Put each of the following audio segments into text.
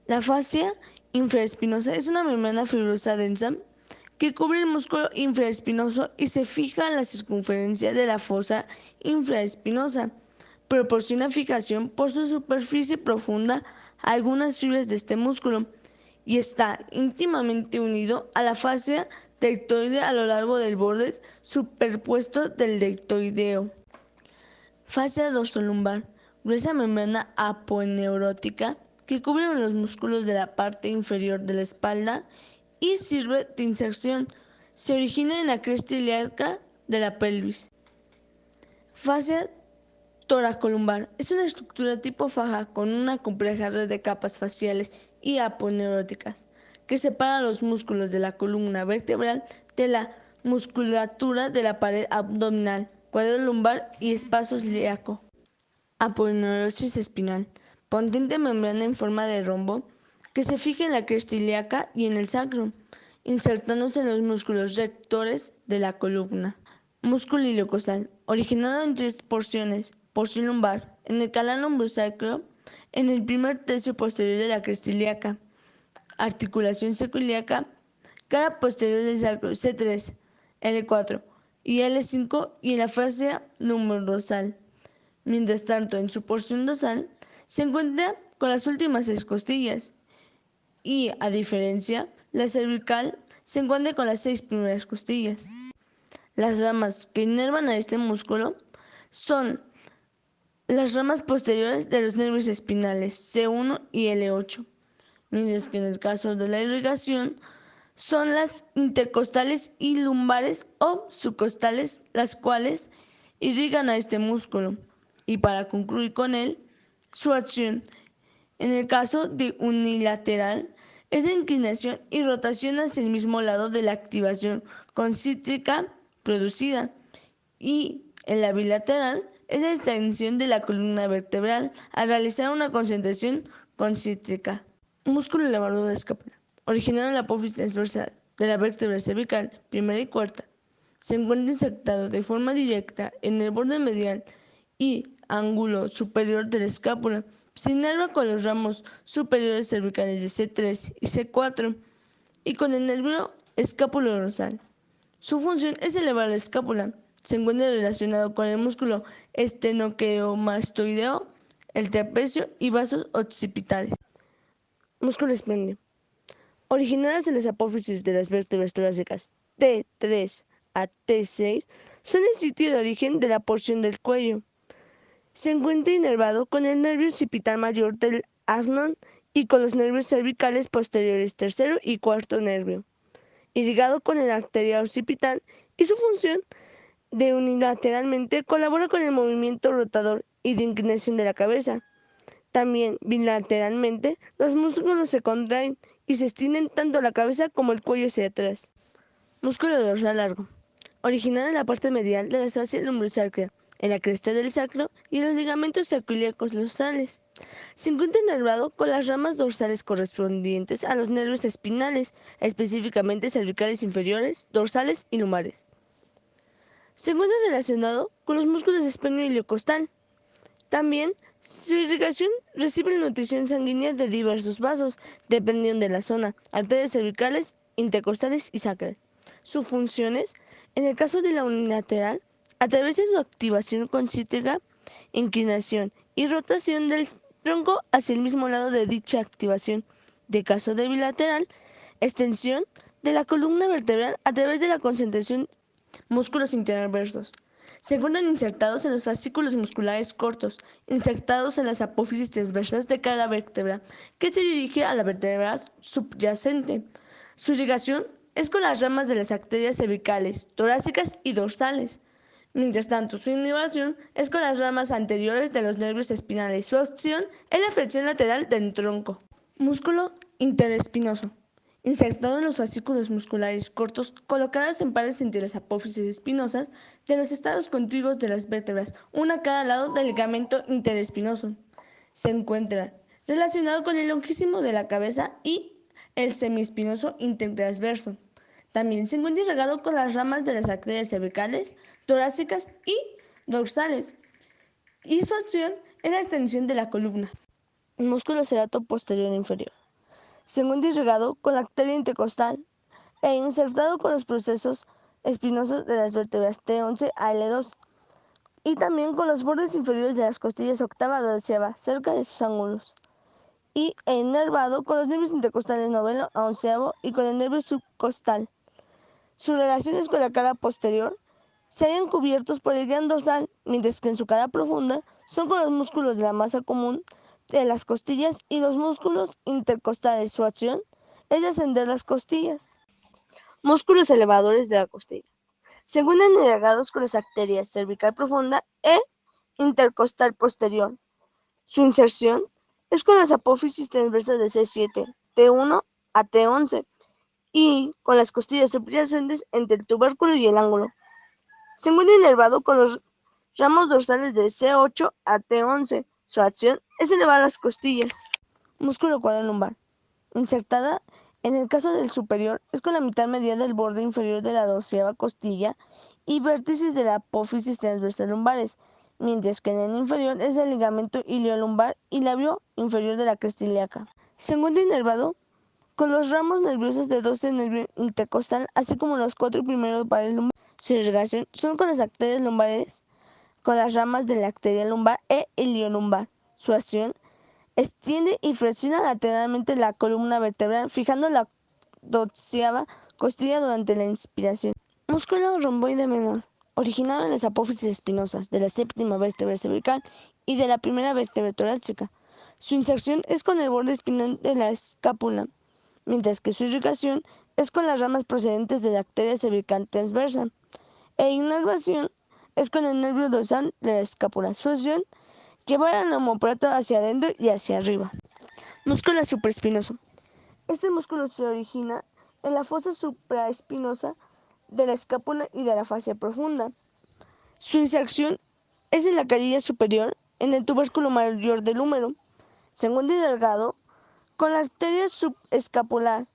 La fascia infraespinosa es una membrana fibrosa densa que cubre el músculo infraespinoso y se fija en la circunferencia de la fosa infraespinosa. Proporciona fijación por su superficie profunda a algunas fibras de este músculo y está íntimamente unido a la fascia deltoide a lo largo del borde superpuesto del deltoideo. Fascia dorsolumbar, gruesa membrana aponeurótica que cubre los músculos de la parte inferior de la espalda y sirve de inserción. Se origina en la cresta ilíaca de la pelvis. Fascia toracolumbar es una estructura tipo faja con una compleja red de capas faciales y aponeuróticas que separa los músculos de la columna vertebral de la musculatura de la pared abdominal, cuadro lumbar y espacio ilíaco. Aponeurosis espinal, potente membrana en forma de rombo que se fija en la cresta ilíaca y en el sacro, insertándose en los músculos rectores de la columna. Músculo iliocostal, originado en tres porciones: porción lumbar, en el canal lumbrosacro, en el primer tercio posterior de la cresta ilíaca, articulación sacroiliaca, cara posterior del sacro, C3, L4 y L5 y en la fascia lumbrosal. Mientras tanto, en su porción dorsal se encuentra con las últimas 6 costillas y, a diferencia, la cervical se encuentra con las 6 primeras costillas. Las ramas que inervan a este músculo son las ramas posteriores de los nervios espinales C1 y L8, mientras que en el caso de la irrigación son las intercostales y lumbares o subcostales, las cuales irrigan a este músculo. Y para concluir con él, su acción, en el caso de unilateral, es de inclinación y rotación hacia el mismo lado de la activación concéntrica producida, y en la bilateral es la extensión de la columna vertebral al realizar una concentración concéntrica. Músculo elevador de la escápula, originado en la apófisis transversal de la vértebra cervical primera y cuarta, se encuentra insertado de forma directa en el borde medial y ángulo superior de la escápula. Se inerva con los ramos superiores cervicales de C3 y C4 y con el nervio escapulodorsal. Su función es elevar la escápula. Se encuentra relacionado con el músculo estenoqueomastoideo, el trapecio y vasos occipitales. Músculo esplendio, originadas en las apófisis de las vértebras torácicas T3 a T6, son el sitio de origen de la porción del cuello. Se encuentra inervado con el nervio occipital mayor del asnon y con los nervios cervicales posteriores tercero y cuarto nervio, irrigado con la arteria occipital, y su función de unilateralmente colabora con el movimiento rotador y de inclinación de la cabeza. También bilateralmente los músculos se contraen y se extienden tanto la cabeza como el cuello hacia atrás. Músculo dorsal largo, originado en la parte medial de la fascia lumbrosacra, en la cresta del sacro y en los ligamentos sacroiliacos dorsales. Se encuentra inervado con las ramas dorsales correspondientes a los nervios espinales, específicamente cervicales inferiores, dorsales y lumbares. Se encuentra relacionado con los músculos esplenio iliocostal. También su irrigación recibe la nutrición sanguínea de diversos vasos, dependiendo de la zona, arterias cervicales, intercostales y sacras. Sus funciones, en el caso de la unilateral, a través de su activación concéntrica, inclinación y rotación del tronco hacia el mismo lado de dicha activación. De caso de bilateral, extensión de la columna vertebral a través de la concentración músculos interversos. Se encuentran insertados en los fascículos musculares cortos, insertados en las apófisis transversas de cada vértebra, que se dirige a la vértebra subyacente. Su irrigación es con las ramas de las arterias cervicales, torácicas y dorsales. Mientras tanto, su inervación es con las ramas anteriores de los nervios espinales. Su acción es la flexión lateral del tronco. Músculo interespinoso, insertado en los fascículos musculares cortos, colocadas en pares entre las apófisis espinosas de los estados contiguos de las vértebras, una a cada lado del ligamento interespinoso. Se encuentra relacionado con el longísimo de la cabeza y el semiespinoso intertransverso. También se encuentra irrigado con las ramas de las arterias cervicales, torácicas y dorsales, y su acción es la extensión de la columna. Músculo cerato posterior inferior, segundo irrigado con la arteria intercostal e insertado con los procesos espinosos de las vértebras T11 a L2 y también con los bordes inferiores de las costillas octava a doceava, cerca de sus ángulos, y inervado con los nervios intercostales noveno a onceavo y con el nervio subcostal. Sus relaciones con la cara posterior se hallan cubiertos por el glande dorsal, mientras que en su cara profunda son con los músculos de la masa común de las costillas y los músculos intercostales. Su acción es descender las costillas. Músculos elevadores de la costilla. Se encuentran irrigados con las arterias cervical profunda e intercostal posterior. Su inserción es con las apófisis transversas de C7, T1 a T11 y con las costillas subyacentes entre el tubérculo y el ángulo. Se encuentra inervado con los ramos dorsales de C8 a T11. Su acción es elevar las costillas. Músculo cuadrilumbar. Insertada en el caso del superior es con la mitad medial del borde inferior de la doceava costilla y vértices de la apófisis transversal lumbares, mientras que en el inferior es el ligamento iliolumbar y labio inferior de la cresta ilíaca. Se encuentra inervado con los ramos nerviosos de 12 nervio intercostal, así como los 4 primeros pares lumbares. Su irrigación son con las arterias lumbares, con las ramas de la arteria lumbar e iliolumbar. Su acción extiende y flexiona lateralmente la columna vertebral, fijando la doceava costilla durante la inspiración. Músculo romboide menor, originado en las apófisis espinosas de la séptima vértebra cervical y de la primera vértebra torácica. Su inserción es con el borde espinal de la escápula, mientras que su irrigación es con las ramas procedentes de la arteria cervical transversa, e inervación es con el nervio dorsal de la escápula. Su acción llevar al omóplato hacia adentro y hacia arriba. Músculo supraespinoso. Este músculo se origina en la fosa supraespinosa de la escápula y de la fascia profunda. Su inserción es en la carilla superior, en el tubérculo mayor del húmero. Se encuentra irrigado con la arteria subescapular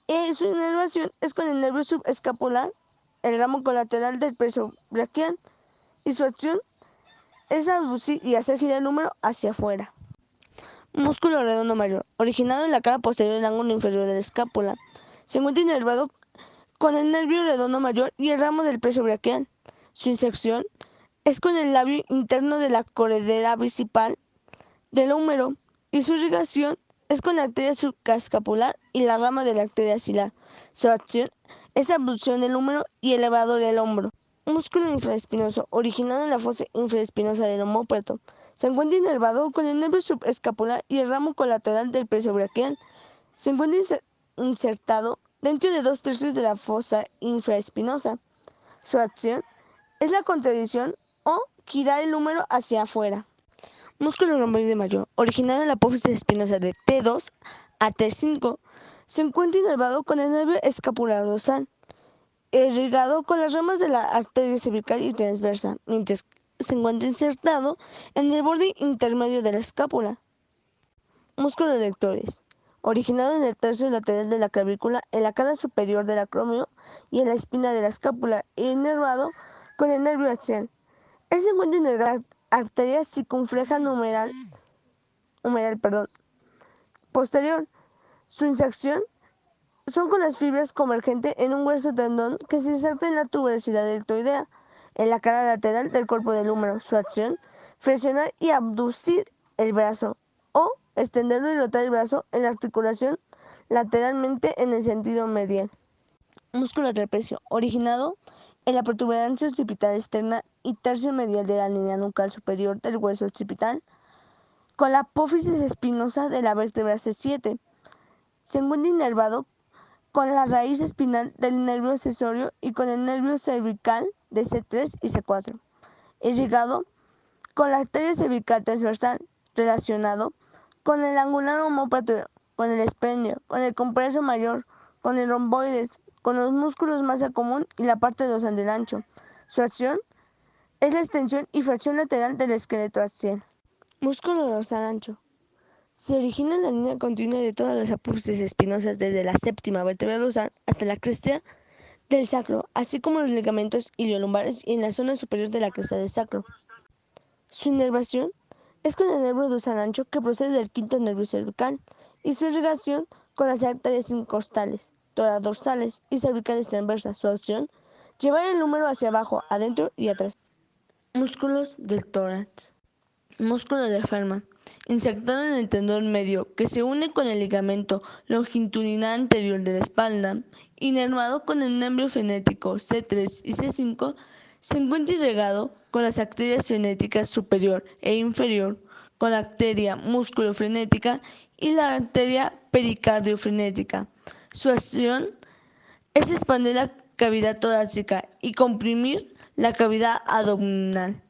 y su inervación es con el nervio subescapular, el ramo colateral del plexo braquial, y su acción es aducir y hacer girar el húmero hacia afuera. Músculo redondo mayor, originado en la cara posterior del ángulo inferior de la escápula. Se encuentra inervado con el nervio redondo mayor y el ramo del plexo braquial. Su inserción es con el labio interno de la corredera bicipital del húmero y su irrigación es con la arteria subescapular y la rama de la arteria axilar. Su acción es abducción del húmero y elevador del hombro. Músculo infraespinoso, originado en la fosa infraespinosa del omóplato. Se encuentra inervado con el nervio subescapular y el ramo colateral del plexo braquial. Se encuentra insertado dentro de 2/3 de la fosa infraespinosa. Su acción es la contracción o girar el húmero hacia afuera. Músculo romboide mayor, originado en la apófisis espinosa de T2 a T5, se encuentra inervado con el nervio escapular dorsal, irrigado con las ramas de la arteria cervical y transversa, mientras se encuentra insertado en el borde intermedio de la escápula. Músculo erectores, originado en el tercio lateral de la clavícula, en la cara superior del acromio y en la espina de la escápula, e inervado con el nervio axial. Él se encuentra inervado en la arteria circunfleja humeral, posterior. Su inserción son con las fibras convergentes en un grueso tendón que se inserta en la tuberosidad deltoidea, en la cara lateral del cuerpo del húmero. Su acción, flexionar y abducir el brazo, o extenderlo y rotar el brazo en la articulación lateralmente en el sentido medial. Músculo trapecio, originado en la protuberancia occipital externa y tercio medial de la línea nucal superior del hueso occipital, con la apófisis espinosa de la vértebra C7. Se encuentra inervado con la raíz espinal del nervio accesorio y con el nervio cervical de C3 y C4. Irrigado con la arteria cervical transversal, relacionado con el angular omóplato, con el esplenio, con el compreso mayor, con el romboides, con los músculos masa común y la parte dorsal del ancho. Su acción es la extensión y flexión lateral del esqueleto axial. Músculo dorsal ancho. Se origina en la línea continua de todas las apófisis espinosas desde la séptima vértebra dorsal hasta la cresta del sacro, así como los ligamentos iliolumbares y en la zona superior de la cresta del sacro. Su inervación es con el nervio dorsal ancho que procede del quinto nervio cervical y su irrigación con las arterias intercostales, toradorsales y cervicales transversas. Su acción, llevar el húmero hacia abajo, adentro y atrás. Músculos del tórax. Músculo diafragma, insertado en el tendón medio que se une con el ligamento longitudinal anterior de la espalda, inervado con el nervio frenético C3 y C5, se encuentra irrigado con las arterias frenéticas superior e inferior, con la arteria musculofrenética y la arteria pericardiofrenética. Su acción es expandir la cavidad torácica y comprimir la cavidad abdominal.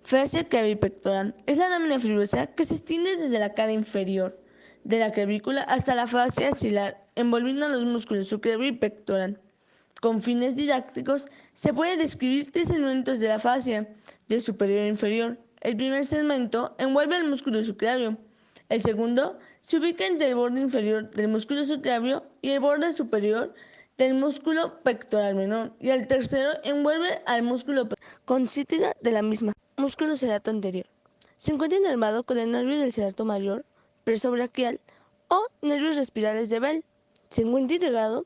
Fascia clavipectoral es la lámina fibrosa que se extiende desde la cara inferior de la clavícula hasta la fascia axilar, envolviendo a los músculos subclavio y pectoral. Con fines didácticos, se puede describir tres segmentos de la fascia, de superior a inferior. El primer segmento envuelve al músculo subclavio. El segundo se ubica entre el borde inferior del músculo subclavio y el borde superior del músculo pectoral menor. Y el tercero envuelve al músculo consístida de la misma. Músculo cerato anterior. Se encuentra inervado con el nervio del cerato mayor, presobraquial o nervios respirales de Bell. Se encuentra irrigado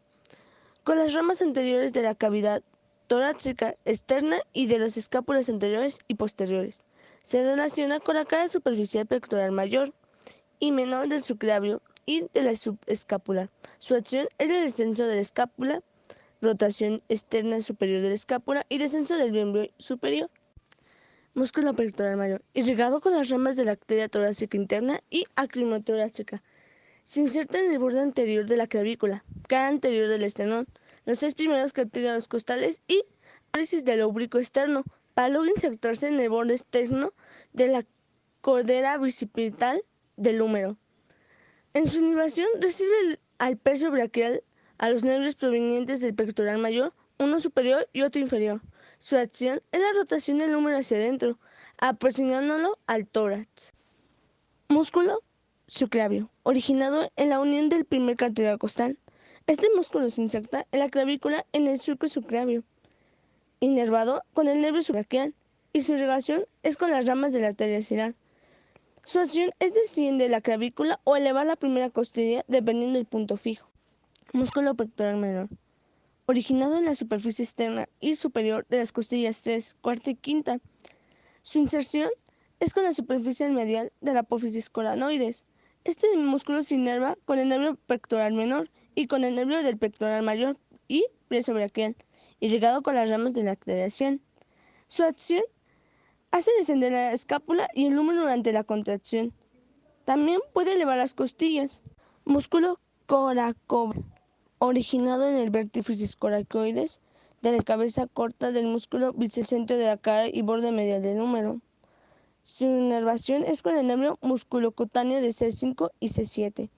con las ramas anteriores de la cavidad torácica externa y de las escápulas anteriores y posteriores. Se relaciona con la cara superficial pectoral mayor y menor del subclavio y de la subescapular. Su acción es el descenso de la escápula, rotación externa superior de la escápula y descenso del miembro superior. Músculo pectoral mayor, irrigado con las ramas de la arteria torácica interna y acrimotorácica. Se inserta en el borde anterior de la clavícula, cara anterior del esternón, los 6 primeros cartílagos costales y parálisis del oblicuo externo, para luego insertarse en el borde externo de la cordera bicipital del húmero. En su inervación recibe al plexo braquial a los nervios provenientes del pectoral mayor, uno superior y otro inferior. Su acción es la rotación del húmero hacia adentro, aproximándolo al tórax. Músculo subclavio, originado en la unión del primer cartílago costal. Este músculo se inserta en la clavícula en el surco subclavio, inervado con el nervio subbraquial, y su irrigación es con las ramas de la arteria axilar. Su acción es desciender la clavícula o elevar la primera costilla dependiendo del punto fijo. Músculo pectoral menor, originado en la superficie externa y superior de las costillas 3, cuarta y quinta. Su inserción es con la superficie medial de la apófisis coranoides. Este músculo se inerva con el nervio pectoral menor y con el nervio del pectoral mayor y presobraquial, irrigado con las ramas de la arteria 100. Su acción hace descender la escápula y el húmero durante la contracción. También puede elevar las costillas. Músculo coracoideo, originado en el vértice coracoides de la cabeza corta del músculo bicentro de la cara y borde medial del húmero. Su inervación es con el nervio musculocutáneo de C5 y C7.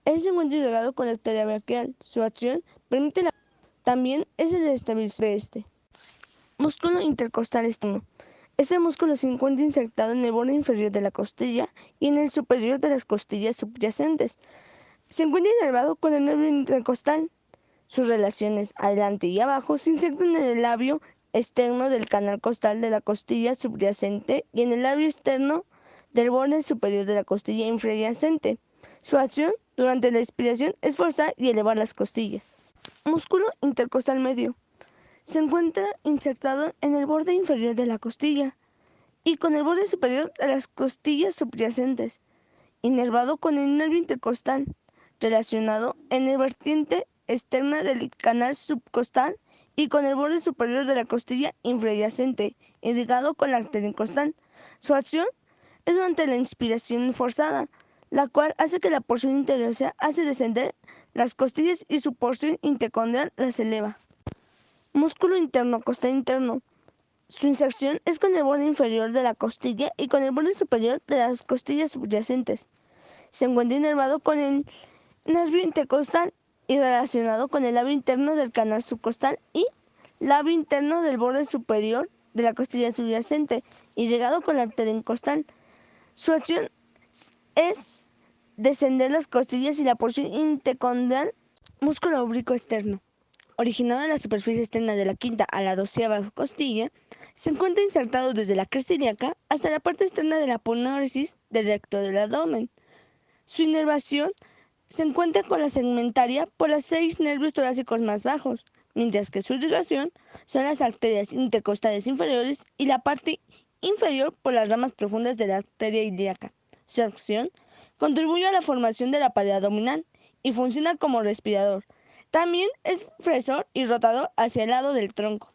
Es se encuentra irrigado con la arteria braquial. Su acción permite la... También es el estabilizador de este. Músculo intercostal externo. Este músculo se encuentra insertado en el borde inferior de la costilla y en el superior de las costillas subyacentes. Se encuentra inervado con el nervio intercostal. Sus relaciones adelante y abajo se insertan en el labio externo del canal costal de la costilla subyacente y en el labio externo del borde superior de la costilla infrayacente. Su acción durante la expiración es forzar y elevar las costillas. Músculo intercostal medio. Se encuentra insertado en el borde inferior de la costilla y con el borde superior de las costillas subyacentes, inervado con el nervio intercostal, relacionado en el vertiente externa del canal subcostal y con el borde superior de la costilla infrayacente, irrigado con la arteria costal. Su acción es durante la inspiración forzada, la cual hace que la porción interior hace descender las costillas y su porción intercondral las eleva. Músculo interno costal interno. Su inserción es con el borde inferior de la costilla y con el borde superior de las costillas subyacentes. Se encuentra inervado con el nervio intercostal y relacionado con el labio interno del canal subcostal y labio interno del borde superior de la costilla subyacente, irrigado con la arteria costal. Su acción es descender las costillas y la porción intercondral. Músculo oblicuo externo. originado en la superficie externa de la quinta a la 12ª costilla, se encuentra insertado desde la cresta ilíaca hasta la parte externa de la aponeurisis del recto del abdomen. Su inervación se encuentra con la segmentaria por los 6 nervios torácicos más bajos, mientras que su irrigación son las arterias intercostales inferiores y la parte inferior por las ramas profundas de la arteria ilíaca. Su acción contribuye a la formación de la pared abdominal y funciona como respirador. También es flexor y rotador hacia el lado del tronco.